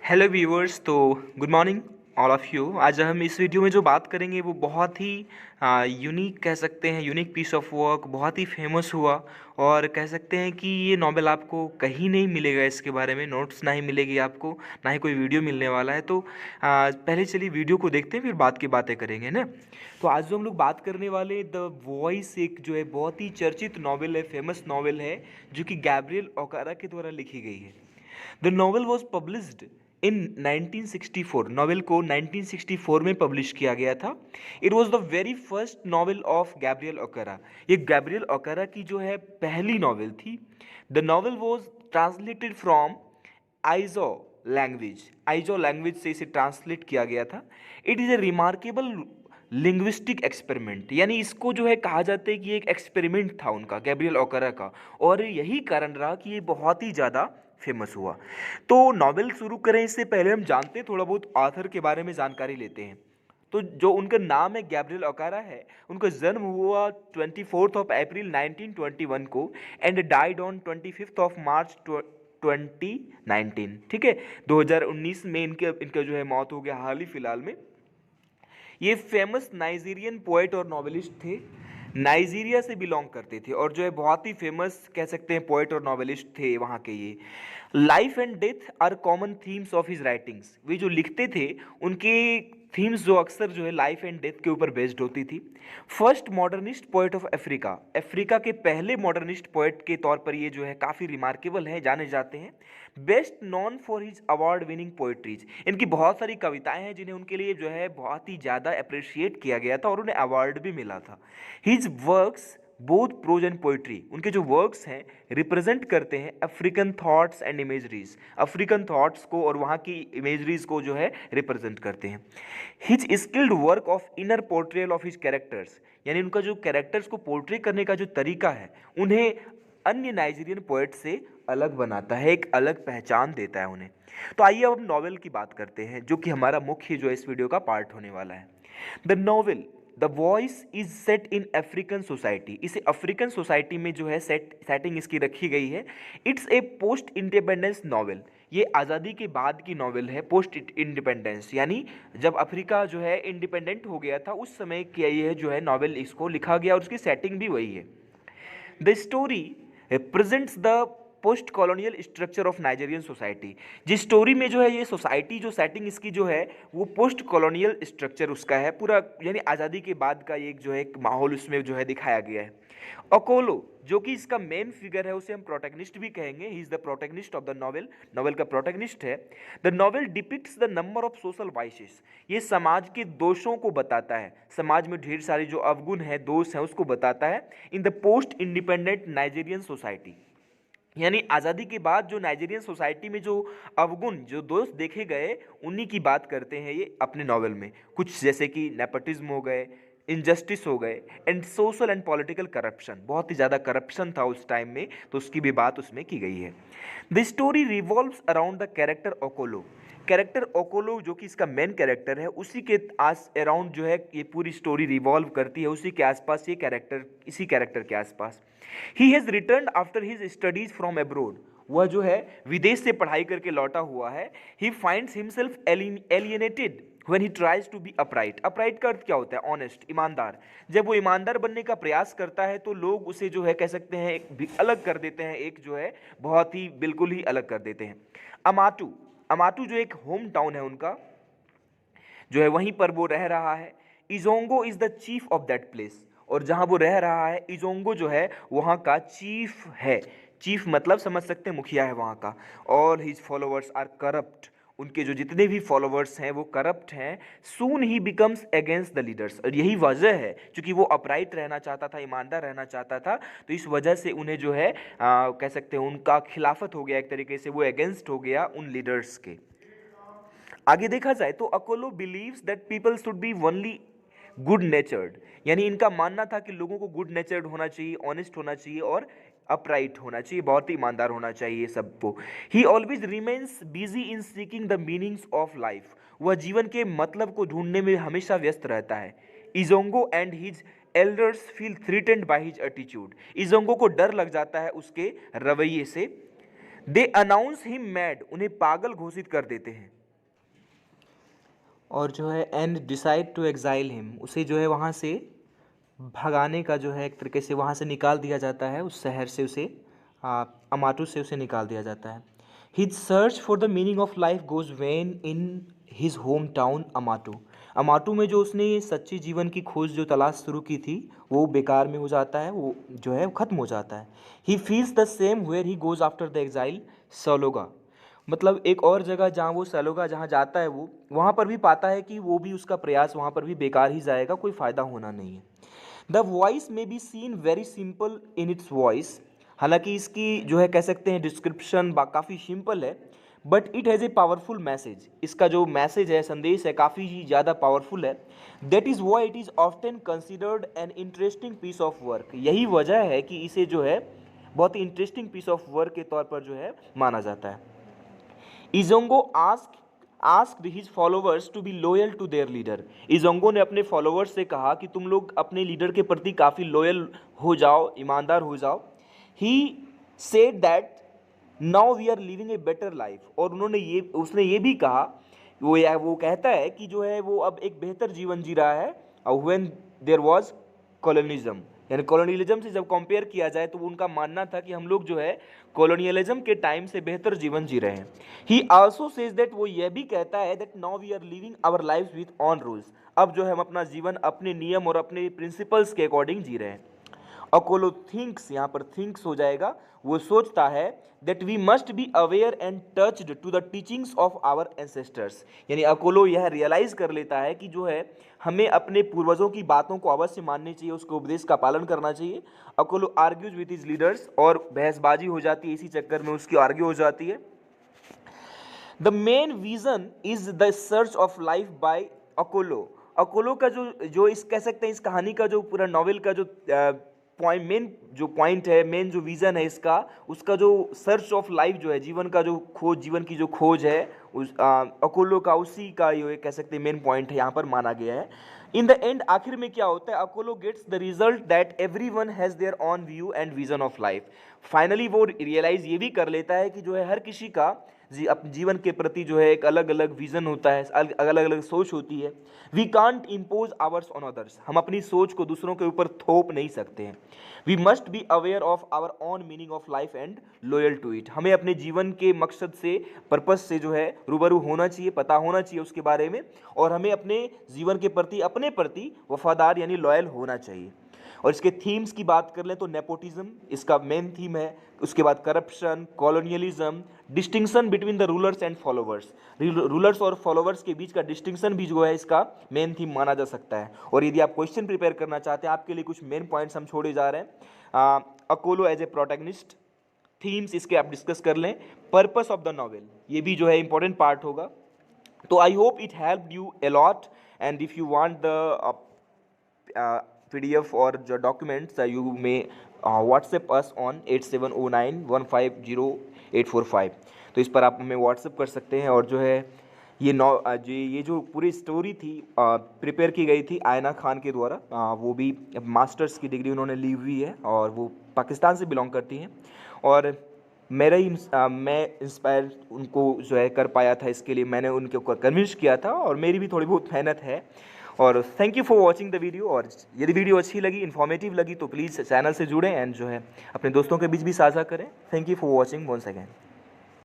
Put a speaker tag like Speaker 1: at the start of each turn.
Speaker 1: Hello viewers. तो good morning all of you. आज हम इस वीडियो में जो बात करेंगे वो बहुत ही यूनिक कह सकते हैं, यूनिक पीस ऑफ वर्क, बहुत ही फेमस हुआ। और कह सकते हैं कि ये नॉवेल आपको कहीं नहीं मिलेगा, इसके बारे में नोट्स ना ही मिलेगी आपको, ना ही कोई वीडियो मिलने वाला है। तो पहले चलिए वीडियो को देखते हैं, फिर बात की बातें करेंगे ना। तो आज जो हम लोग बात करने वाले द वॉइस, एक जो है बहुत ही चर्चित नॉवेल है, फेमस नॉवेल है, जो कि गैब्रियल ओकारा के द्वारा लिखी गई है। The novel was published in 1964। Novel को 1964 में पब्लिश किया गया था। It was the very first novel of Gabriel Okara. ये गैब्रियल ओकारा की जो है पहली नॉवेल थी। The novel was translated from Ijo language. Ijo language से इसे ट्रांसलेट किया गया था। It is a remarkable linguistic experiment, यानी इसको जो है कहा जाता है कि एक एक्सपेरिमेंट था उनका, गैब्रियल ओकारा का, और यही कारण रहा कि ये बहुत ही ज़्यादा फेमस हुआ। तो नॉवेल शुरू करें इससे पहले हम जानते हैं, थोड़ा बहुत ऑथर के बारे में जानकारी लेते हैं। तो जो उनका नाम है गैब्रियल ओकारा है, उनका जन्म हुआ 24 अप्रैल 1921 को एंड डाइड ऑन 25 मार्च 2019। ठीक है, 2019 में इनका जो है मौत हो गया हाल ही फिलहाल में। ये फेमस नाइजीरियन पोएट और नॉवेलिस्ट थे, नाइजीरिया से बिलोंग करते थे, और जो है बहुत ही फेमस कह सकते हैं पोएट और नॉवेलिस्ट थे वहाँ के ये। Life and death are common themes of his writings. वे जो लिखते थे उनके थीम्स जो अक्सर जो है लाइफ एंड डेथ के ऊपर बेस्ड होती थी। First modernist poet of Africa, Africa के पहले मॉडर्निस्ट पोएट के तौर पर ये जो है काफ़ी रिमार्केबल है, जाने जाते हैं। Best non for his award winning poetries, इनकी बहुत सारी कविताएं हैं जिन्हें उनके लिए जो है बहुत ही ज़्यादा अप्रिशिएट किया गया था और उन्हें अवार्ड भी मिला था। His works both prose and poetry, उनके जो वर्क्स हैं रिप्रेजेंट करते हैं African thoughts and imageries, African thoughts को और वहाँ की इमेजरीज को जो है रिप्रेजेंट करते हैं। His skilled work of inner portrayal of his characters, यानी उनका जो कैरेक्टर्स को पोर्ट्रे करने का जो तरीका है उन्हें अन्य नाइजीरियन पोएट से अलग बनाता है, एक अलग पहचान देता है उन्हें। तो आइए अब हम नॉवेल की बात करते हैं, जो कि हमारा मुख्य जो इस वीडियो का पार्ट होने वाला है। The novel the voice is set in African society, इसे अफ्रीकन सोसाइटी में जो है सेटिंग इसकी रखी गई है। It's a post independence novel, ये आज़ादी के बाद की नॉवेल है। पोस्ट इंडिपेंडेंस यानी जब अफ्रीका जो है इंडिपेंडेंट हो गया था उस समय किया ये जो है नॉवेल इसको लिखा गया, और उसकी सेटिंग भी वही है। The story represents the post colonial structure of Nigerian society. जिस स्टोरी में जो है ये सोसाइटी जो सेटिंग इसकी जो है वो पोस्ट कॉलोनियल स्ट्रक्चर उसका है पूरा, यानी आज़ादी के बाद का एक जो है एक माहौल उसमें जो है दिखाया गया है। ओकोलो जो कि इसका मेन फिगर है, उसे हम प्रोटैगनिस्ट भी कहेंगे, he is the protagonist of the novel, novel का प्रोटैगनिस्ट है। The novel depicts the number of social vices, ये समाज के दोषों को बताता है, समाज में ढेर सारे जो अवगुण है, दोष है, उसको बताता है। In the post independent Nigerian society, यानी आज़ादी के बाद जो नाइजीरियन सोसाइटी में जो अवगुण जो दोष देखे गए उन्हीं की बात करते हैं ये अपने नॉवेल में। कुछ जैसे कि नेपोटिज्म हो गए, इनजस्टिस हो गए, and social and political corruption, बहुत ही ज़्यादा करप्शन था उस टाइम में, तो उसकी भी बात उसमें की गई है। The story revolves around the character Okolo, character Okolo जो कि इसका मेन कैरेक्टर है, उसी के आस अराउंड जो है ये पूरी स्टोरी रिवॉल्व करती है, उसी के आसपास ये कैरेक्टर, इसी कैरेक्टर के आसपास। He has return after his studies from abroad, वह जो है विदेश से पढ़ाई करके लौटा हुआ है। He finds himself alienated when he tries to be upright. Upright का अर्थ क्या होता है? ऑनेस्ट, ईमानदार। जब वो ईमानदार बनने का प्रयास करता है तो लोग उसे जो है कह सकते हैं एक अलग कर देते हैं, एक जो है बहुत ही बिल्कुल ही अलग कर देते हैं। अमाटू, अमाटू जो एक होम टाउन है उनका, जो है वहीं पर वो रह रहा है। Izongo is the chief of that place, और जहां वो रह रहा है इजोंगो जो है वहां का चीफ है। चीफ मतलब समझ सकते हैं मुखिया है वहां का। और हिज फॉलोअर्स आर करप्ट, उनके जो जितने भी फॉलोअर्स हैं वो करप्ट हैं। Soon he becomes against the leaders, और यही वजह है क्योंकि वो अपराइट रहना चाहता था, ईमानदार रहना चाहता था, तो इस वजह से उन्हें जो है कह सकते हैं उनका खिलाफत हो गया, एक तरीके से वो अगेंस्ट हो गया उन लीडर्स के। आगे देखा जाए तो Okolo believes that people should be only good natured, यानी इनका मानना था कि लोगों को गुड नेचर्ड होना चाहिए, ऑनेस्ट होना चाहिए और अपराइट होना चाहिए, बहुत ही ईमानदार होना चाहिए सबको। ही always remains busy in seeking the meanings of life, वह जीवन के मतलब को ढूंढने में हमेशा व्यस्त रहता है। Izongo and his elders feel threatened by his attitude, Izongo को डर लग जाता है उसके रवैये से। दे अनाउंस हिम मैड, उन्हें पागल घोषित कर देते हैं। और जो है and decide to exile him, उसे जो है वहाँ से भगाने का जो है एक तरीके से वहाँ से निकाल दिया जाता है, उस शहर से उसे अमाटू से उसे निकाल दिया जाता है। His search for the meaning of life goes vain in his home town Amatu. Amatu में जो उसने सच्ची जीवन की खोज जो तलाश शुरू की थी वो बेकार में हो जाता है, वो जो है ख़त्म हो जाता है। He feels the same where he goes after the exile Sologa, मतलब एक और जगह जहाँ वो सलोगा जहाँ जाता है वो वहाँ पर भी पाता है कि वो भी उसका प्रयास वहाँ पर भी बेकार ही जाएगा, कोई फ़ायदा होना नहीं है। द वॉइस में be seen very simple in its voice, हालांकि इसकी जो है कह सकते हैं डिस्क्रिप्शन काफ़ी सिंपल है, but it has a powerful message, इसका जो मैसेज है संदेश है काफ़ी ही ज़्यादा पावरफुल है। That is why it is often considered an interesting piece of work, यही वजह है कि इसे जो है बहुत ही इंटरेस्टिंग पीस ऑफ वर्क के तौर पर जो है माना जाता है। Izongo asked his followers to be loyal to their leader, Izongo ने अपने फॉलोवर्स से कहा कि तुम लोग अपने लीडर के प्रति काफ़ी लॉयल हो जाओ, ईमानदार हो जाओ। He said that now we are living a better life, और उसने ये भी कहा, वो कहता है कि जो है वो अब एक बेहतर जीवन जी रहा है। व्हेन देयर वाज कॉलोनिज्म, यानी कॉलोनियलिज्म से जब कंपेयर किया जाए तो उनका मानना था कि हम लोग जो है कॉलोनियलिज्म के टाइम से बेहतर जीवन जी रहे हैं। ही आल्सो सेज दैट, वो यह भी कहता है that now we are living our life with own rules, अब जो है हम अपना जीवन अपने नियम और अपने प्रिंसिपल्स के अकॉर्डिंग जी रहे हैं। अकोलो थिंक्स, यहाँ पर थिंक्स हो जाएगा, वो सोचता है that we must be aware and touched to the teachings of our ancestors, यानी अकोलो यह रियलाइज कर लेता है कि जो है हमें अपने पूर्वजों की बातों को अवश्य माननी चाहिए, उसके उपदेश का पालन करना चाहिए। अकोलो आर्ग्यूज विथ हिज लीडर्स, और बहसबाजी हो जाती है, इसी चक्कर में उसकी आर्ग्यू हो जाती है। The main vision is the search of life by Okolo, Okolo का जो इस कह सकते हैं इस कहानी का जो पूरा नॉवेल का जो पॉइंट है, मेन जो विजन है इसका, उसका जो सर्च ऑफ लाइफ जो है, जीवन का जो खोज, जीवन की जो खोज है उस अकोलो का, उसी का ये कह सकते हैं मेन पॉइंट है यहाँ पर माना गया है। इन द एंड आखिर में क्या होता है, Okolo gets the result that everyone has their on view and vision of life. Finally वो रियलाइज ये भी कर लेता है कि जो है हर किसी का अपने जीवन के प्रति जो है एक अलग अलग विजन होता है, अलग अलग सोच होती है। We can't impose ours on others, हम अपनी सोच को दूसरों के ऊपर थोप नहीं सकते हैं। We must be aware of our own meaning of life and loyal to it, हमें अपने जीवन के मकसद से, पर्पस से जो है रूबरू होना चाहिए, पता होना चाहिए उसके बारे में, और हमें अपने जीवन के प्रति, अपने प्रति वफादार यानी लॉयल होना चाहिए। और इसके थीम्स की बात कर लें तो नेपोटिज्म इसका मेन थीम है, उसके बाद corruption, colonialism, distinction between the rulers and followers, rulers और फॉलोवर्स के बीच का डिस्टिंक्शन भी जो है इसका मेन थीम माना जा सकता है। और यदि आप क्वेश्चन प्रिपेयर करना चाहते हैं, आपके लिए कुछ मेन पॉइंट्स हम छोड़े जा रहे हैं। अकोलो एज ए प्रोटैगनिस्ट, थीम्स इसके आप डिस्कस कर लें। पर्पस ऑफ द नॉवेल, ये भी जो है इंपॉर्टेंट पार्ट होगा। तो I hope it help you a lot, and if you want the PDF or the documents, you may WhatsApp us on 8709150845। तो इस पर आप हमें WhatsApp कर सकते हैं। और जो है ये जो पूरी स्टोरी थी प्रिपेयर की गई थी आयना खान के द्वारा, वो भी मास्टर्स की डिग्री उन्होंने ली हुई है और वो पाकिस्तान से बिलोंग करती हैं। और मैं इंस्पायर उनको जो है कर पाया था, इसके लिए मैंने उनके ऊपर कन्विंस किया था, और मेरी भी थोड़ी बहुत मेहनत है। और thank you for watching the video. और यदि वीडियो अच्छी लगी, इन्फॉर्मेटिव लगी, तो प्लीज़ चैनल से जुड़ें एंड जो है अपने दोस्तों के बीच भी साझा करें। Thank you for watching once again.